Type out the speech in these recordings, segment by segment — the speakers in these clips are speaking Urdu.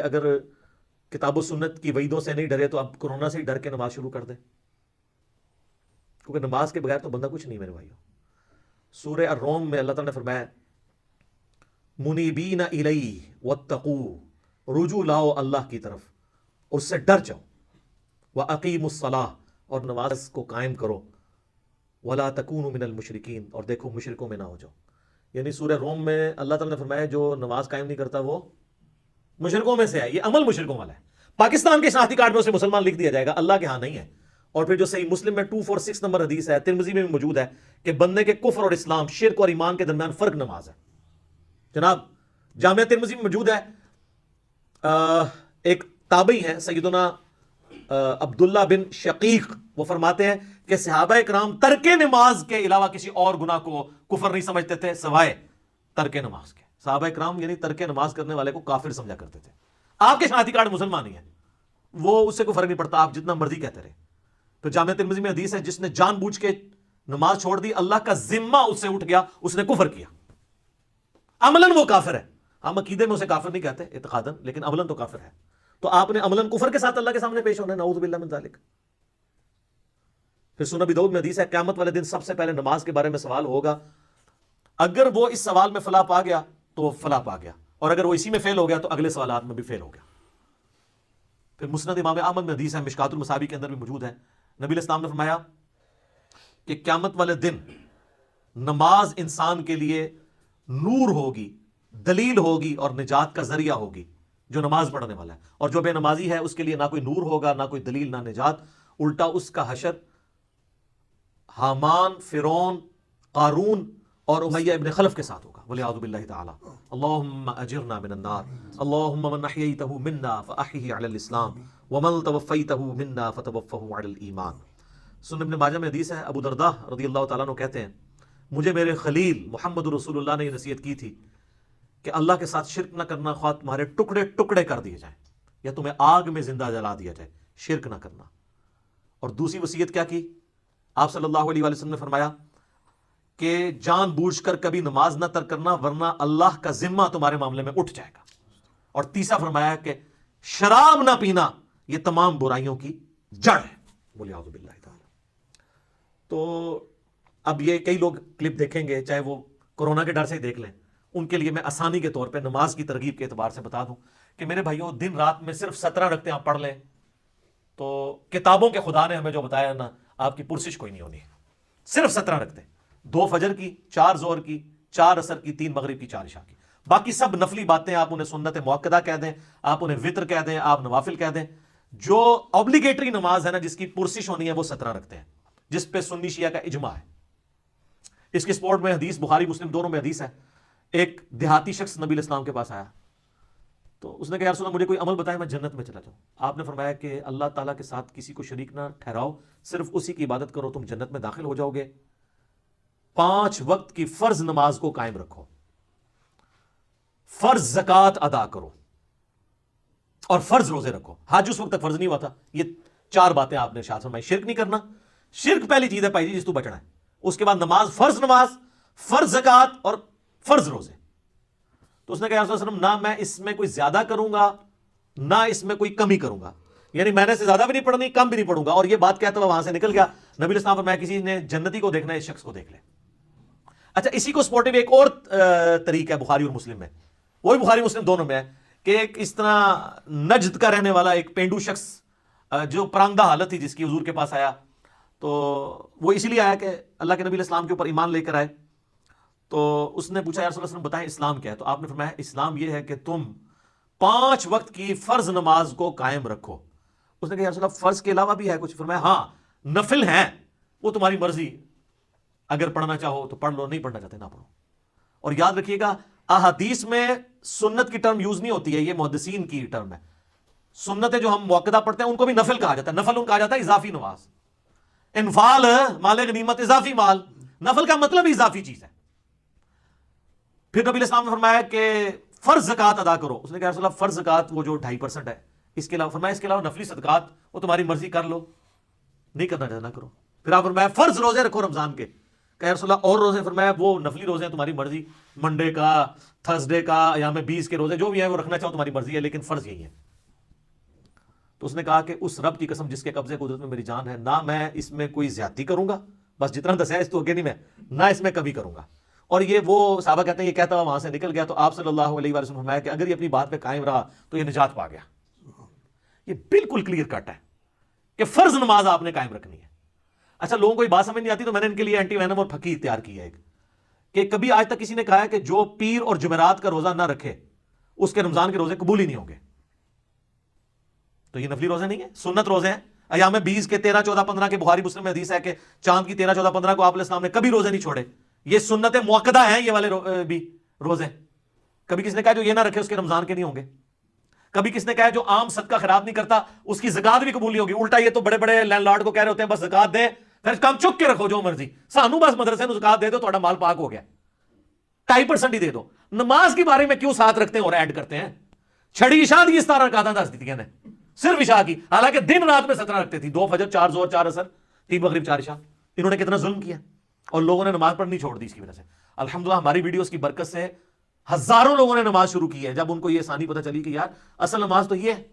اگر کتاب و سنت کی وعیدوں سے نہیں ڈرے تو اب کورونا سے ہی ڈر کے نماز شروع کر دیں، کیونکہ نماز کے بغیر تو بندہ کچھ نہیں میرے بھائیوں۔ سورہ الروم میں اللہ تعالیٰ نے فرمایا منیبین الیہ واتقوا، رجوع لاؤ اللہ کی طرف، اس سے ڈر جاؤ، واقیموا الصلاۃ، اور نماز کو قائم کرو، ولا تکونوا من المشرکین، اور دیکھو مشرکوں میں نہ ہو جاؤ۔ یعنی سورہ روم میں اللہ تعالیٰ نے فرمایا جو نماز قائم نہیں کرتا وہ مشرکوں میں سے ہے، یہ عمل مشرکوں والا ہے۔ پاکستان کے شناختی کارڈ میں اسے مسلمان لکھ دیا جائے گا، اللہ کے ہاں نہیں ہے۔ اور پھر جو صحیح مسلم میں 246 نمبر حدیث ہے، ترمذی میں بھی موجود ہے کہ بندے کے کفر اور اسلام، شرک اور ایمان کے درمیان فرق نماز ہے۔ جناب جامعہ ترمذی میں موجود ہے، ایک تابعی ہیں سیدنا عبداللہ بن شقیق، وہ فرماتے ہیں کہ صحابہ کرام ترک نماز کے علاوہ کسی اور گناہ کو کفر نہیں سمجھتے تھے سوائے ترک نماز کے۔ صحابہ کرام یعنی ترک نماز کرنے والے کو کافر سمجھا کرتے تھے۔ آپ کے شناختی کارڈ مسلمان ہی ہیں، وہ اس سے کوئی فرق نہیں پڑتا، آپ جتنا مرضی کہتے رہے۔ تو جامعہ ترمذی میں حدیث ہے جس نے جان بوجھ کے نماز چھوڑ دی، اللہ کا ذمہ اس سے اٹھ گیا، اس نے کفر کیا، عملاً وہ کافر ہے۔ ہم عقیدے میں اسے کافر نہیں کہتے اعتقاداً، لیکن عملاً تو کافر ہے۔ تو آپ نے عملاً کفر کے ساتھ اللہ کے سامنے پیش ہونا ہے، نعوذ باللہ من ذالک۔ پھر سنن ابی داؤد میں حدیث ہے قیامت والے دن سب سے پہلے نماز کے بارے میں سوال ہوگا، اگر وہ اس سوال میں فلاح پا گیا تو وہ فلاح پا گیا، اور اگر وہ اسی میں فیل ہو گیا تو اگلے سوالات میں بھی فیل ہو گیا۔ پھر مسند امام احمد میں حدیث ہے، مشکات المصابیح کے اندر بھی موجود ہے، نبی علیہ السلام نے فرمایا کہ قیامت والے دن نماز انسان کے لیے نور ہوگی، دلیل ہوگی اور نجات کا ذریعہ ہوگی، جو نماز پڑھنے والا ہے۔ اور جو بے نمازی ہے اس کے لیے نہ کوئی نور ہوگا، نہ کوئی دلیل، نہ نجات، الٹا اس کا حشر حامان، فرعون، قارون اور امیہ ابن خلف کے ساتھ ہوگا، والعیاذ باللہ تعالی۔ اللہم اجرنا من النار، اللہم من احییتہ منا فاحیہ علی الاسلام، ومن توفیتہ منا فتوفہ علی الایمان۔ سنن ابن ماجہ میں حدیث ہے، ابو درداء رضی اللہ تعالیٰ عنہ کہتے ہیں مجھے میرے خلیل محمد رسول اللہ نے یہ نصیحت کی تھی کہ اللہ کے ساتھ شرک نہ کرنا، خواہ تمہارے ٹکڑے ٹکڑے کر دیے جائیں یا تمہیں آگ میں زندہ جلا دیا جائے، شرک نہ کرنا۔ اور دوسری وصیت کیا کی؟ آپ صلی اللہ علیہ وسلم نے فرمایا کہ جان بوجھ کر کبھی نماز نہ ترک کرنا ورنہ اللہ کا ذمہ تمہارے معاملے میں اٹھ جائے گا۔ اور تیسرا فرمایا کہ شراب نہ پینا یہ تمام برائیوں کی جڑ ہے، والعیاذ باللہ تعالی۔ تو اب یہ کئی لوگ کلپ دیکھیں گے، چاہے وہ کورونا کے ڈر سے ہی دیکھ لیں، ان کے لیے میں آسانی کے طور پہ نماز کی ترغیب کے اعتبار سے بتا دوں کہ میرے بھائیوں دن رات میں صرف 17 رکعتیں آپ پڑھ لیں تو کتابوں کے خدا نے ہمیں جو بتایا نا، آپ کی پرسش کوئی نہیں ہونی، صرف 17 رکعتیں، 2 فجر کی، 4 ظہر کی، 4 عصر کی، 3 مغرب کی، 4 عشاء کی۔ باقی سب نفلی باتیں، آپ انہیں سنت موقدہ کہہ دیں، آپ انہیں وطر کہہ دیں، آپ نوافل کہہ دیں۔ جو اوبلیگیٹری نماز ہے نا، جس کی پرسش ہونی ہے، وہ 17 رکعتیں ہیں، جس پہ سنی شیعہ کا اجماع ہے۔ اس کے سپورٹ میں حدیث بخاری مسلم دونوں میں حدیث ہے، ایک دیہاتی شخص نبی علیہ السلام کے پاس آیا تو اس نے کہا یا رسول اللہ مجھے کوئی عمل بتائے میں جنت میں چلا جاؤں۔ آپ نے فرمایا کہ اللہ تعالیٰ کے ساتھ کسی کو شریک نہ ٹھہراؤ، صرف اسی کی عبادت کرو، تم جنت میں داخل ہو جاؤ گے۔ 5 وقت کی فرض نماز کو قائم رکھو، فرض زکوٰۃ ادا کرو، اور فرض روزے رکھو۔ حج اس وقت تک فرض نہیں ہوا تھا۔ یہ 4 باتیں آپ نے ارشاد فرمائی۔ شرک نہیں کرنا، شرک پہلی چیز ہے پائی جی جس تو بچنا ہے۔ اس کے بعد نماز، فرض زکوٰۃ اور فرض روزے۔ تو اس نے کہا رسول اللہ علیہ وسلم نہ میں اس میں کوئی زیادہ کروں گا نہ اس میں کوئی کمی کروں گا، یعنی میں نے سے زیادہ بھی نہیں پڑھنی، کم بھی نہیں پڑھوں گا۔ اور یہ بات کہتا ہوا وہاں سے نکل گیا۔ نبی علیہ السلام فرمایا کسی نے جنتی کو دیکھنا ہے، اس شخص کو دیکھ لے۔ اچھا، اسی کو سپورٹیو ایک اور طریقہ ہے بخاری اور مسلم میں، وہی بخاری مسلم دونوں میں ہے، کہ ایک اس طرح نجد کا رہنے والا ایک پینڈو شخص جو پرانگدہ حالت تھی، جس کی حضور کے پاس آیا، تو وہ اسی لیے آیا کہ اللہ کے نبی علیہ السلام کے اوپر ایمان لے کر آئے۔ تو اس نے پوچھا یا رسول اللہ صلی اللہ علیہ وسلم بتائیں اسلام کیا ہے؟ تو آپ نے فرمایا اسلام یہ ہے کہ تم 5 وقت کی فرض نماز کو قائم رکھو۔ اس نے کہا یا رسول اللہ فرض کے علاوہ بھی ہے کچھ؟ فرمایا ہاں نفل ہیں، وہ تمہاری مرضی، اگر پڑھنا چاہو تو پڑھ لو، نہیں پڑھنا چاہتے نہ پڑھو۔ اور یاد رکھیے گا احادیث میں سنت کی ٹرم یوز نہیں ہوتی ہے، یہ محدثین کی ٹرم ہے۔ سنتیں جو ہم موقدہ پڑھتے ہیں ان کو بھی نفل کہا جاتا ہے، نفل ان کہا جاتا ہے اضافی نماز۔ انفال مال غنیمت، اضافی مال، نفل کا مطلب اضافی چیز ہے۔ پھر نبی علیہ السلام نے فرمایا کہ فرض زکوٰۃ ادا کرو۔ اس نے کہا رسول اللہ فرض زکوٰۃ وہ جو 2.5% ہے، اس کے علاوہ فرمایا اس کے علاوہ نفلی صدقات وہ تمہاری مرضی کر لو، نہیں کرنا چاہنا کرو۔ پھر آپ فرمایا فرض روزے رکھو رمضان کے۔ کہ رسول اللہ اور روزے؟ فرمایا وہ نفلی روزے ہیں تمہاری مرضی، منڈے کا، تھرسڈے کا، ایام 20 کے روزے جو بھی ہیں وہ رکھنا چاہو تمہاری مرضی ہے، لیکن فرض یہی ہے۔ تو اس نے کہا کہ اس رب کی قسم جس کے قبضے قدرت میں میری جان ہے، نہ میں اس میں کوئی زیادتی کروں گا، بس جتنا دسیا اس تو آگے نہیں میں، نہ اس میں کبھی کروں گا۔ اور یہ وہ صحابہ کہتے ہیں یہ کہتا ہوا وہاں سے نکل گیا، تو آپ صلی اللہ علیہ وسلم نے فرمایا کہ اگر یہ اپنی بات پہ قائم رہا تو یہ نجات پا گیا۔ یہ بالکل کلیئر کٹ ہے کہ فرض نماز آپ نے قائم رکھنی ہے۔ اچھا، لوگوں کو یہ بات سمجھ نہیں آتی، تو میں نے ان کے لیے اینٹی وینم اور پھکی تیار کی ہے ایک، کہ کبھی آج تک کسی نے کہا ہے کہ جو پیر اور جمعرات کا روزہ نہ رکھے اس کے رمضان کے روزے قبول ہی نہیں ہوں گے؟ تو یہ نفلی روزے نہیں ہیں، سنت روزے ہیں۔ ایام 20 کے 13 14 15 کے بخاری مسلم میں حدیث ہے کہ چاند کی 13 14 15 کو آپ علیہ السلام نے کبھی روزے نہیں چھوڑے۔ یہ سنت موقدہ ہیں یہ والے بھی روزے۔ کبھی کس نے کہا جو یہ نہ رکھے اس کے رمضان کے نہیں ہوں گے؟ کبھی کس نے کہا جو عام صدقہ خیرات نہیں کرتا اس کی زکات بھی قبول نہیں ہوگی؟ الٹا یہ تو بڑے بڑے لینڈ لارڈ کو کہہ رہے ہوتے ہیں بس زکات دے، پھر کام چک کے رکھو جو مرضی، سانو بس مدرسے میں زکات دے دو تھوڑا مال پاک ہو گیا، 2.5% ہی دے دو۔ نماز کے بارے میں کیوں ساتھ رکھتے ہیں اور ایڈ کرتے ہیں؟ چھڑی عشاء دی 17 رکعتاں دس دیتی نے صرف عشاء کی، حالانکہ دن رات میں 17 رکھتے تھی، 2 فجر 4 ظہر 4 عصر 3 مغرب 4 عشاء۔ انہوں نے کتنا ظلم کیا اور لوگوں نے نماز پڑھنی چھوڑ دی اس کی وجہ سے۔ الحمدللہ ہماری ویڈیوز کی برکت سے ہزاروں لوگوں نے نماز شروع کی ہے جب ان کو یہ آسانی پتہ چلی کہ یار اصل نماز تو یہ ہے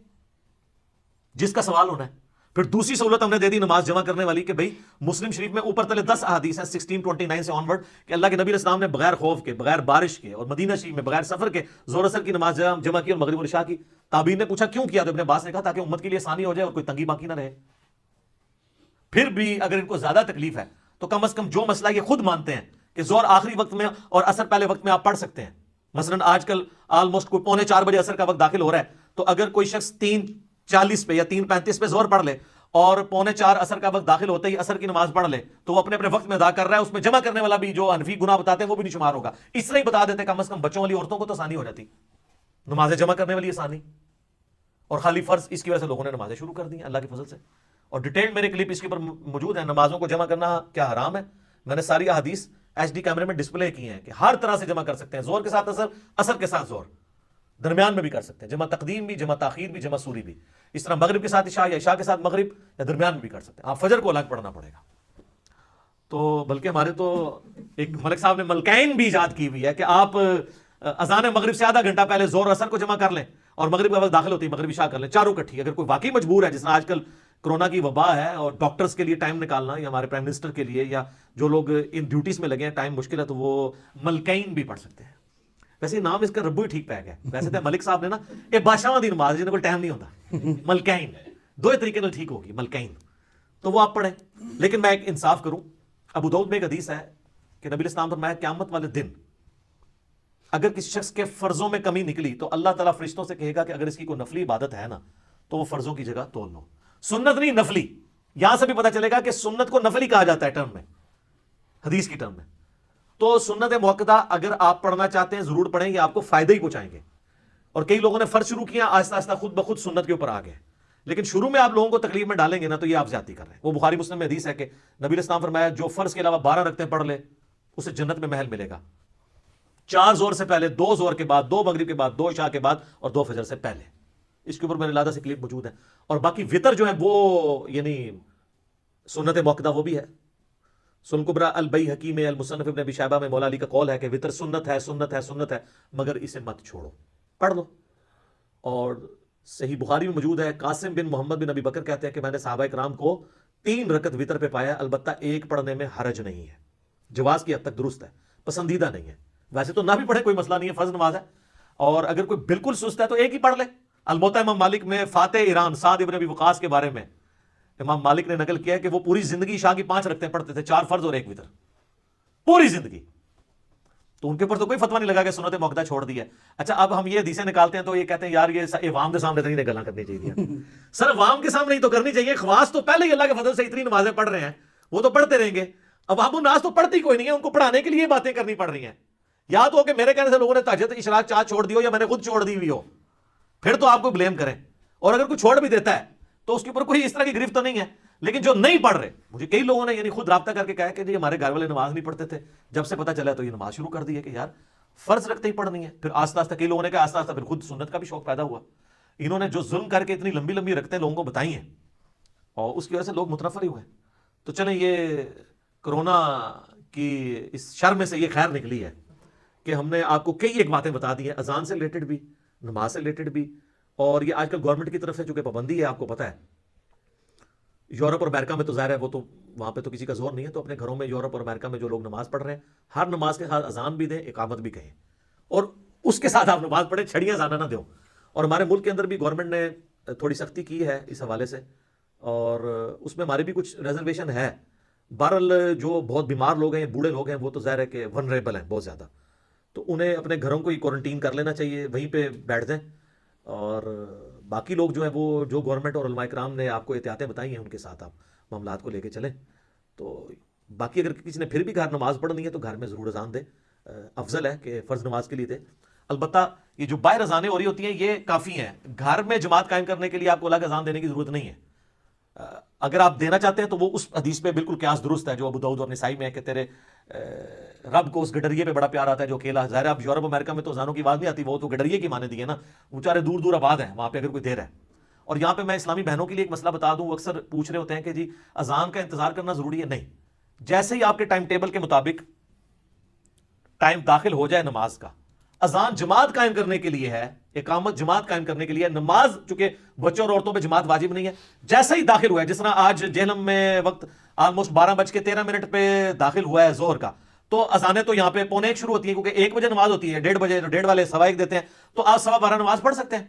جس کا سوال ہونا ہے۔ پھر دوسری سہولت ہم نے دے دی نماز جمع کرنے والی کہ بھئی مسلم شریف میں اوپر تلے 10 احادیث ہیں 1629 سے آنورڈ کہ اللہ کے نبی علیہ السلام نے بغیر خوف کے، بغیر بارش کے، اور مدینہ شریف میں بغیر سفر کے ظہر اثر کی نماز جمع کی اور مغرب اور عشاء کی۔ تابعین نے پوچھا کیوں کیا؟ تو ابن عباس نے کہا تاکہ امت کے لیے آسانی ہو جائے اور کوئی تنگی باقی نہ رہے۔ پھر بھی اگر ان کو زیادہ تکلیف ہے تو کم از کم جو مسئلہ یہ خود مانتے ہیں کہ ظہر آخری وقت میں اور عصر پہلے وقت میں آپ پڑھ سکتے ہیں، مثلا آج کل آلموسٹ کوئی 3:45 بجے عصر کا وقت داخل ہو رہا ہے، تو اگر کوئی شخص 3:40 پہ یا 3:35 پہ ظہر پڑھ لے اور 3:45 عصر کا وقت داخل ہوتے ہی عصر کی نماز پڑھ لے تو وہ اپنے اپنے وقت میں ادا کر رہا ہے، اس میں جمع کرنے والا بھی جو حنفی گناہ بتاتے ہیں وہ بھی نہیں شمار ہوگا۔ اس طرح ہی بتا دیتے کم از کم بچوں والی عورتوں کو تو آسانی ہو جاتی، نمازیں جمع کرنے والی آسانی، اور خالی فرض اس کی وجہ سے لوگوں نے نمازیں شروع کر دی ہیں اللہ کے فضل سے۔ اور ڈیٹیل میرے کلپ اس کے اوپر موجود ہیں، نمازوں کو جمع کرنا کیا حرام ہے، میں نے ساری احادیث ایچ ڈی کیمرے میں ڈسپلے کی ہیں کہ ہر طرح سے جمع کر سکتے ہیں، ظہر کے ساتھ عصر، عصر کے ساتھ ظہر، درمیان میں بھی کر سکتے ہیں، جمع تقدیم بھی، جمع تاخیر بھی، جمع سوری بھی، اس طرح مغرب کے ساتھ عشاء یا عشاء کے ساتھ مغرب یا درمیان میں بھی کر سکتے ہیں۔ آپ فجر کو الگ پڑھنا پڑے گا۔ تو بلکہ ہمارے تو ایک ملک صاحب نے ملکین بھی ایجاد کی ہوئی ہے کہ آپ اذان مغرب سے آدھا گھنٹہ پہلے ظہر اثر کو جمع کر لیں اور مغرب کا وقت داخل ہوتی ہے مغرب عشاء کر لیں، چاروں کٹھی۔ اگر کوئی واقعی مجبور ہے، جس طرح آج کل کرونا کی وبا ہے اور ڈاکٹرز کے لیے ٹائم نکالنا، یا ہمارے پرائم منسٹر کے لیے، یا جو لوگ ان ڈیوٹیز میں لگے ہیں ٹائم مشکل ہے، تو وہ ملکین بھی پڑھ سکتے ہیں۔ ویسے نام اس کا ربو ہی ٹھیک پہ گیا، ویسے تو ملک صاحب نے نا یہ بادشاہ دی نماز جنہیں کوئی ٹائم نہیں ہوتا، ملکین دو طریقے سے ٹھیک ہوگی ملکین، تو وہ آپ پڑھیں۔ لیکن میں ایک انصاف کروں، ابو داؤد میں ایک حدیث ہے کہ نبی علیہ السلام فرمایا قیامت والے دن اگر کسی شخص کے فرضوں میں کمی نکلی تو اللہ تعالیٰ فرشتوں سے کہے گا کہ اگر اس کی کوئی نفلی عبادت ہے نا تو وہ فرضوں کی جگہ تول لو، سنت نہیں نفلی۔ یہاں سے بھی پتہ چلے گا کہ سنت کو نفلی کہا جاتا ہے ٹرم میں، حدیث کی ٹرم میں۔ تو سنت موقدہ اگر آپ پڑھنا چاہتے ہیں ضرور پڑھیں، یہ آپ کو فائدہ ہی پہنچائیں گے۔ اور کئی لوگوں نے فرض شروع کیا، آہستہ آہستہ خود بخود سنت کے اوپر آ گئے، لیکن شروع میں آپ لوگوں کو تکلیف میں ڈالیں گے نا تو یہ آپ زیادتی کر رہے ہیں۔ وہ بخاری مسلم میں حدیث ہے کہ نبی علیہ السلام فرمایا جو فرض کے علاوہ 12 رکعتیں پڑھ لے اسے جنت میں محل ملے گا، 4 ظہر سے پہلے، 2 ظہر کے بعد، 2 مغرب کے بعد، 2 عشاء کے بعد اور 2 فجر سے پہلے۔ اس کے اوپر میرے لادہ سے کلپ موجود ہے۔ اور باقی وطر جو ہے وہ یعنی سنت موقدہ وہ بھی ہے۔ سن کبرا البیہقی میں، المصنف ابن ابی شیبہ میں مولا علی کا قول ہے کہ وطر سنت ہے، سنت ہے، سنت ہے، مگر اسے مت چھوڑو، پڑھ لو۔ اور صحیح بخاری میں موجود ہے، قاسم بن محمد بن ابی بکر کہتے ہیں کہ میں نے صحابہ کرام کو 3 رکعت وطر پہ پایا، البتہ ایک پڑھنے میں حرج نہیں ہے، جواز کی حد تک درست ہے، پسندیدہ نہیں ہے۔ ویسے تو نہ بھی پڑھے کوئی مسئلہ نہیں ہے، فرض نماز ہے، اور اگر کوئی بالکل سست ہے تو ایک ہی پڑھ لے۔ الموطا امام مالک میں فاتح ایران سعد ابن ابی وقاص کے بارے میں امام مالک نے نقل کیا ہے کہ وہ پوری زندگی عشاء کی 5 رکعتیں پڑھتے تھے، 4 فرض اور 1 وطر، پوری زندگی۔ تو ان کے اوپر تو کوئی فتویٰ نہیں لگا کہ سنت موقدہ چھوڑ دی ہے۔ اچھا اب ہم یہ حدیثیں نکالتے ہیں تو یہ کہتے ہیں یار یہ عوام کے سامنے تو نہیں گلاں کرنی چاہیے۔ سر عوام کے سامنے ہی تو کرنی چاہیے، خواص تو پہلے ہی اللہ کے فضل سے اتنی نمازیں پڑھ رہے ہیں، وہ تو پڑھتے رہیں گے۔ عوام الناس تو پڑھتی کوئی نہیں ہے، ان کو پڑھانے کے لیے باتیں کرنی پڑ رہی ہیں۔ یا تو کہ میرے کہنے سے لوگوں نے تہجد اشراق چاہ چھوڑ دی ہو، یا میں نے خود چھوڑ دی ہوئی ہو، پھر تو آپ کو بلیم کریں۔ اور اگر کوئی چھوڑ بھی دیتا ہے تو اس کے اوپر کوئی اس طرح کی گرفت تو نہیں ہے، لیکن جو نہیں پڑھ رہے، مجھے کئی لوگوں نے یعنی خود رابطہ کر کے کہا کہ جی ہمارے گھر والے نماز نہیں پڑھتے تھے، جب سے پتہ چلا تو یہ نماز شروع کر دی ہے کہ یار فرض رکھتے ہی پڑھنی ہے۔ پھر آہستہ آہستہ کئی لوگوں نے کہا آہستہ آہستہ پھر خود سنت کا بھی شوق پیدا ہوا۔ انہوں نے جو ظلم کر کے اتنی لمبی لمبی رکھتے لوگوں کو بتائی ہیں اور اس کی وجہ سے لوگ متنفر ہی ہوئے۔ تو چلیں یہ کرونا کہ اس شر میں سے یہ خیر نکلی ہے کہ ہم نے آپ کو کئی ایک باتیں بتا دی ہیں، اذان سے ریلیٹڈ بھی، نماز سے ریلیٹڈ بھی، اور یہ آج کل گورنمنٹ کی طرف سے چونکہ پابندی ہے، آپ کو پتہ ہے یورپ اور امریکہ میں تو ظاہر ہے وہ تو وہاں پہ تو کسی کا زور نہیں ہے، تو اپنے گھروں میں یورپ اور امریکہ میں جو لوگ نماز پڑھ رہے ہیں ہر نماز کے ساتھ اذان بھی دیں، اقامت بھی کہیں، اور اس کے ساتھ آپ نماز پڑھیں، چھڑیاں زیادہ نہ دو۔ اور ہمارے ملک کے اندر بھی گورنمنٹ نے تھوڑی سختی کی ہے اس حوالے سے، اور اس میں ہماری بھی کچھ ریزرویشن ہے۔ بہرحال جو بہت بیمار لوگ ہیں، بوڑھے لوگ ہیں، وہ تو ظاہر ہے کہ ونریبل ہیں بہت زیادہ، تو انہیں اپنے گھروں کو ہی کوارنٹین کر لینا چاہیے، وہیں پہ بیٹھ جائیں، اور باقی لوگ جو ہیں وہ جو گورنمنٹ اور علماء کرام نے آپ کو احتیاطیں بتائی ہیں ان کے ساتھ آپ معاملات کو لے کے چلیں۔ تو باقی اگر کسی نے پھر بھی گھر نماز پڑھنی ہے تو گھر میں ضرور اذان دے، افضل ہے کہ فرض نماز کے لیے دے۔ البتہ یہ جو باہر اذانیں ہو رہی ہوتی ہیں یہ کافی ہیں، گھر میں جماعت قائم کرنے کے لیے آپ کو الگ اذان دینے کی ضرورت نہیں ہے۔ اگر آپ دینا چاہتے ہیں تو وہ اس حدیث پہ بالکل قیاس درست ہے جو ابو داؤد اور نسائی میں ہے کہ تیرے رب کو اس گڈریے پہ بڑا پیار آتا ہے جو اکیلا، ظاہر ہے اب یورپ امریکہ میں تو اذانوں کی آواز نہیں آتی، وہ تو گڈریے کی مانے دی ہے نا، وہ چارے دور دور آباد ہیں وہاں پہ اگر کوئی دیر ہے۔ اور یہاں پہ میں اسلامی بہنوں کے لیے ایک مسئلہ بتا دوں، وہ اکثر پوچھ رہے ہوتے ہیں کہ جی اذان کا انتظار کرنا ضروری ہے، نہیں، جیسے ہی آپ کے ٹائم ٹیبل کے مطابق ٹائم داخل ہو جائے نماز کا، اذان جماعت قائم کرنے کے لیے ہے، اقامت جماعت قائم کرنے کے لیے، نماز چونکہ بچوں اور عورتوں پہ جماعت واجب نہیں ہے، جیسے ہی داخل ہوا ہے، جس طرح آج جہلم میں وقت آلموسٹ 12:13 پہ داخل ہوا ہے ظہر کا، تو اذانیں تو یہاں پہ 12:45 شروع ہوتی ہیں، کیونکہ 1 بجے نماز ہوتی ہے، 1:30 بجے، 1:30 والے 1:15 دیتے ہیں، تو آپ 12:15 نماز پڑھ سکتے ہیں،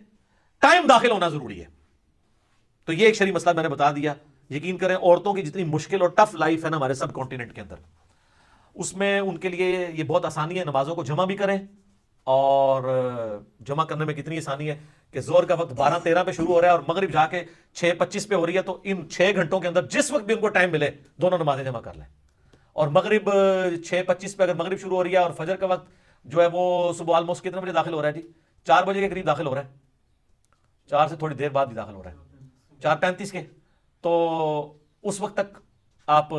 ٹائم داخل ہونا ضروری ہے۔ تو یہ ایک شرعی مسئلہ میں نے بتا دیا۔ یقین کریں عورتوں کی جتنی مشکل اور ٹف لائف ہے نا ہمارے سب کانٹیننٹ کے اندر، اس میں ان کے لیے یہ بہت آسانی ہے، نمازوں کو جمع بھی کریں، اور جمع کرنے میں کتنی آسانی ہے کہ ظہر کا وقت 12:13 پہ شروع ہو رہا ہے اور مغرب جا کے 6:25 پہ ہو رہی ہے، تو ان 6 گھنٹوں کے اندر جس وقت بھی ان کو ٹائم ملے دونوں نمازیں جمع کر لیں۔ اور مغرب 6:25 پہ اگر مغرب شروع ہو رہی ہے اور فجر کا وقت جو ہے وہ صبح آلموسٹ کتنے بجے داخل ہو رہا ہے جی؟ 4 بجے کے قریب داخل ہو رہا ہے، 4 سے تھوڑی دیر بعد بھی داخل ہو رہا ہے، 4:35 کے، تو اس وقت تک آپ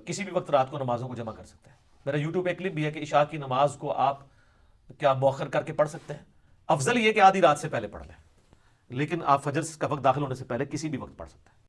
کسی بھی وقت رات کو نمازوں کو جمع کر سکتے ہیں۔ میرا یوٹیوب پہ کلپ بھی ہے کہ عشاء کی نماز کو آپ کیا مؤخر کر کے پڑھ سکتے ہیں، افضل یہ کہ آدھی رات سے پہلے پڑھ لیں، لیکن آپ فجر کا وقت داخل ہونے سے پہلے کسی بھی وقت پڑھ سکتے ہیں۔